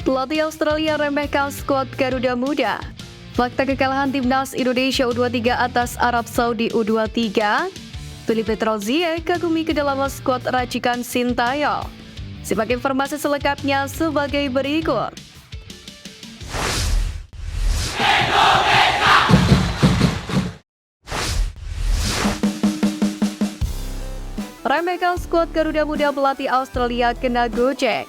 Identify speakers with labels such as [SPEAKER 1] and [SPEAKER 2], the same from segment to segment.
[SPEAKER 1] Pelatih Australia remehkan skuad Garuda Muda. Fakta kekalahan timnas Indonesia U23 atas Arab Saudi U23. Filipe Trozier kagumi kedalaman skuad racikan Sintayong. Simak informasi selengkapnya sebagai berikut. Remehkan skuad Garuda Muda, pelatih Australia kena gocek.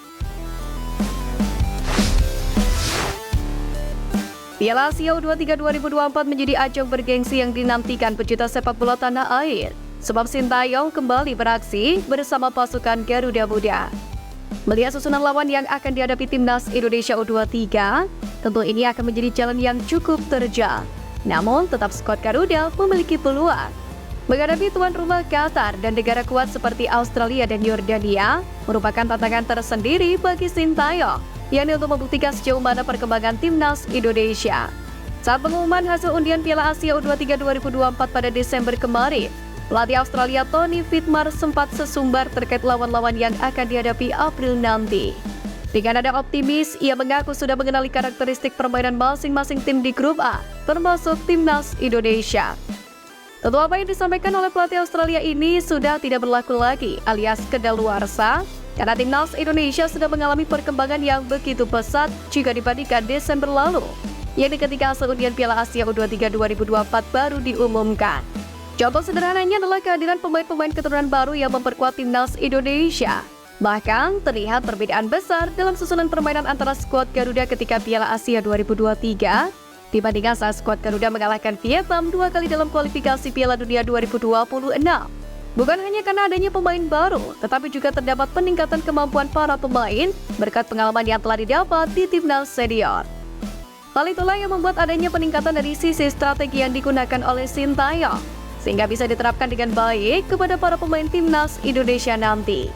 [SPEAKER 1] Piala Asia U23 2024 menjadi ajang bergengsi yang dinantikan pecinta sepak bola tanah air, sebab Sintayong kembali beraksi bersama pasukan Garuda Muda. Melihat susunan lawan yang akan dihadapi timnas Indonesia U23, tentu ini akan menjadi jalan yang cukup terjal. Namun, tetap skuad Garuda memiliki peluang. Menghadapi tuan rumah Qatar dan negara kuat seperti Australia dan Yordania merupakan tantangan tersendiri bagi Sintayong, yakni untuk membuktikan sejauh mana perkembangan timnas Indonesia. Saat pengumuman hasil undian Piala Asia U23 2024 pada Desember kemarin, pelatih Australia Tony Whitmar sempat sesumbar terkait lawan-lawan yang akan dihadapi April nanti. Dengan nada optimis, ia mengaku sudah mengenali karakteristik permainan masing-masing tim di grup A, termasuk timnas Indonesia. Tentu apa yang disampaikan oleh pelatih Australia ini sudah tidak berlaku lagi, alias kedaluarsa, karena timnas Indonesia sudah mengalami perkembangan yang begitu pesat jika dibandingkan Desember lalu, yakni ketika hasil undian Piala Asia U23 2024 baru diumumkan. Contoh sederhananya adalah kehadiran pemain-pemain keturunan baru yang memperkuat timnas Indonesia. Bahkan terlihat perbedaan besar dalam susunan permainan antara skuad Garuda ketika Piala Asia 2023 dibandingkan saat skuad Garuda mengalahkan Vietnam 2 kali dalam kualifikasi Piala Dunia 2026. Bukan hanya karena adanya pemain baru, tetapi juga terdapat peningkatan kemampuan para pemain berkat pengalaman yang telah didapat di timnas senior. Hal itulah yang membuat adanya peningkatan dari sisi strategi yang digunakan oleh Sintayong, sehingga bisa diterapkan dengan baik kepada para pemain timnas Indonesia nanti.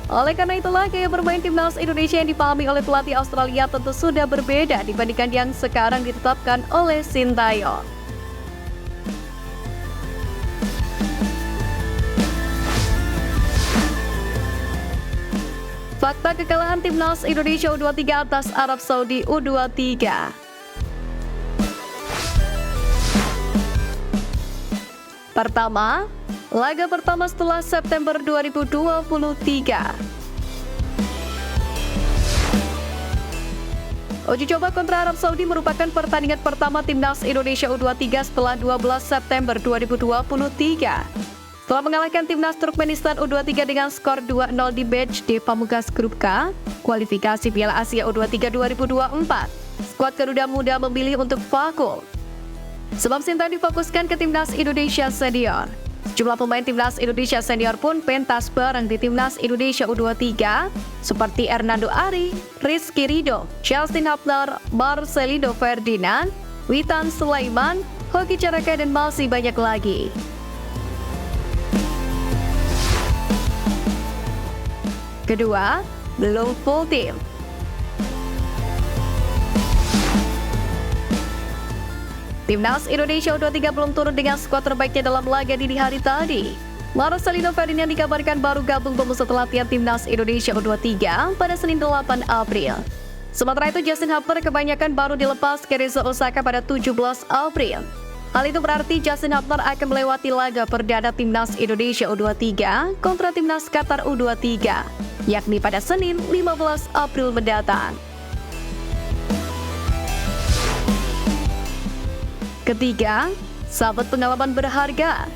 [SPEAKER 1] Oleh karena itulah, gaya bermain timnas Indonesia yang dipahami oleh pelatih Australia tentu sudah berbeda dibandingkan yang sekarang ditetapkan oleh Sintayong. Fakta kekalahan timnas Indonesia U23 atas Arab Saudi U23. Pertama, laga pertama setelah September 2023. Uji coba kontra Arab Saudi merupakan pertandingan pertama timnas Indonesia U23 setelah 12 September 2023. Setelah mengalahkan timnas Turkmenistan U23 dengan skor 2-0 di match D Pamungkas Grup K, kualifikasi Piala Asia U23 2024, skuad Garuda Muda memilih untuk vakum. Sebab Sintayong difokuskan ke timnas Indonesia senior. Sejumlah pemain timnas Indonesia senior pun pentas bareng di timnas Indonesia U23 seperti Hernando Ari, Rizky Ridho, Justin Hapner, Marcelino Ferdinand, Witan Sulaiman, Hoki Caraka, dan masih banyak lagi. Kedua, belum full team. Timnas Indonesia U23 belum turun dengan skuad terbaiknya dalam laga dini hari tadi. Marcelino Ferdinand dikabarkan baru gabung pemusat latihan Timnas Indonesia U23 pada Senin 8 April. Sementara itu, Justin Hapner kebanyakan baru dilepas ke Rizzo Osaka pada 17 April. Hal itu berarti Justin Hapner akan melewati laga perdana Timnas Indonesia U23 kontra Timnas Qatar U23, yakni pada Senin 15 April mendatang. Ketiga, sabut pengalaman berharga.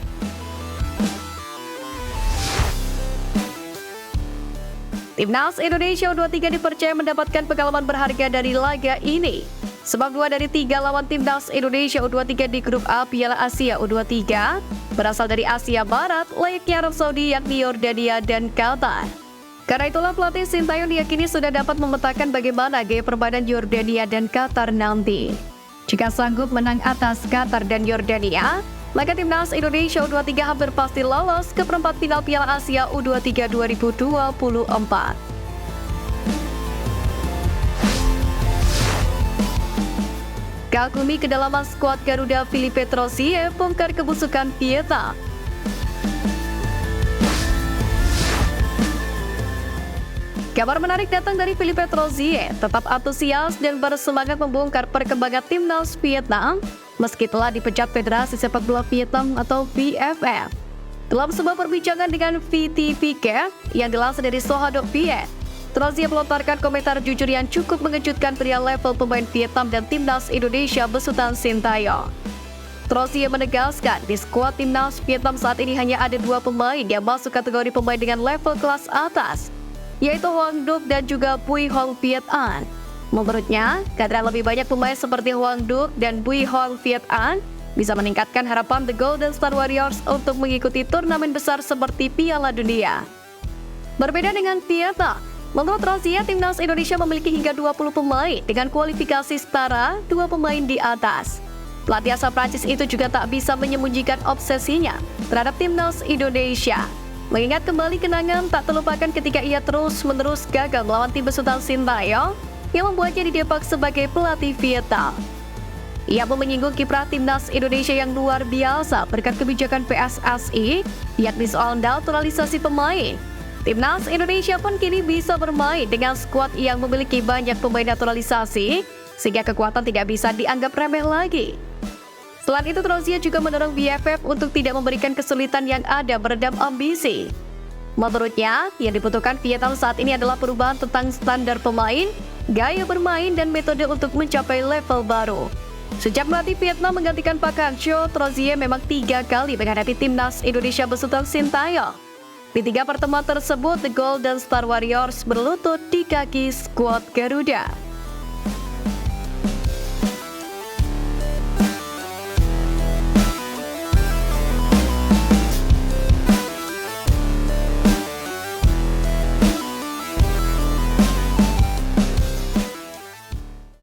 [SPEAKER 1] Timnas Indonesia U23 dipercaya mendapatkan pengalaman berharga dari laga ini. Sebab 2 dari 3 lawan Timnas Indonesia U23 di grup A Piala Asia U23 berasal dari Asia Barat, layaknya Arab Saudi, yakni Yordania dan Qatar. Karena itulah pelatih Sintayong diyakini sudah dapat memetakan bagaimana gaya permainan Yordania dan Qatar nanti. Jika sanggup menang atas Qatar dan Yordania, maka timnas Indonesia U23 hampir pasti lolos ke perempat final Piala Asia U23 2024. Kagumi kedalaman skuad Garuda, Filipe Trozier bongkar kebusukan Vietnam. Kabar menarik datang dari Philippe Troussier, tetap antusias dan bersemangat membongkar perkembangan timnas Vietnam meski telah dipecat Federasi Sepak Bola Vietnam atau VFF. Dalam sebuah perbincangan dengan VTVK yang dilansir dari Soha.viet, Troussier melontarkan komentar jujur yang cukup mengejutkan perihal level pemain Vietnam dan timnas Indonesia besutan Sintayong. Troussier menegaskan di skuad timnas Vietnam saat ini hanya ada 2 pemain yang masuk kategori pemain dengan level kelas atas, yaitu Hoang Duc dan juga Bui Hong Viet An. Menurutnya, kehadiran lebih banyak pemain seperti Hoang Duc dan Bui Hong Viet An bisa meningkatkan harapan The Golden Star Warriors untuk mengikuti turnamen besar seperti Piala Dunia. Berbeda dengan Vietnam, menurut Troussier, timnas Indonesia memiliki hingga 20 pemain dengan kualifikasi setara 2 pemain di atas. Pelatih asal Prancis itu juga tak bisa menyembunyikan obsesinya terhadap timnas Indonesia. Mengingat kembali kenangan tak terlupakan ketika ia terus-menerus gagal melawan tim besutan Sintayong yang membuatnya didepak sebagai pelatih Vietnam. Ia pun menyinggung kiprah timnas Indonesia yang luar biasa berkat kebijakan PSSI, yakni soal naturalisasi pemain. Timnas Indonesia pun kini bisa bermain dengan skuad yang memiliki banyak pemain naturalisasi, sehingga kekuatan tidak bisa dianggap remeh lagi. Selain itu, Troussier juga mendorong VFF untuk tidak memberikan kesulitan yang ada meredam ambisi. Menurutnya, yang dibutuhkan Vietnam saat ini adalah perubahan tentang standar pemain, gaya bermain, dan metode untuk mencapai level baru. Sejak melatih Vietnam menggantikan Park Hang-seo, Troussier memang 3 kali menghadapi timnas Indonesia besutan Sintayong. Di 3 pertemuan tersebut, The Golden Star Warriors berlutut di kaki skuad Garuda.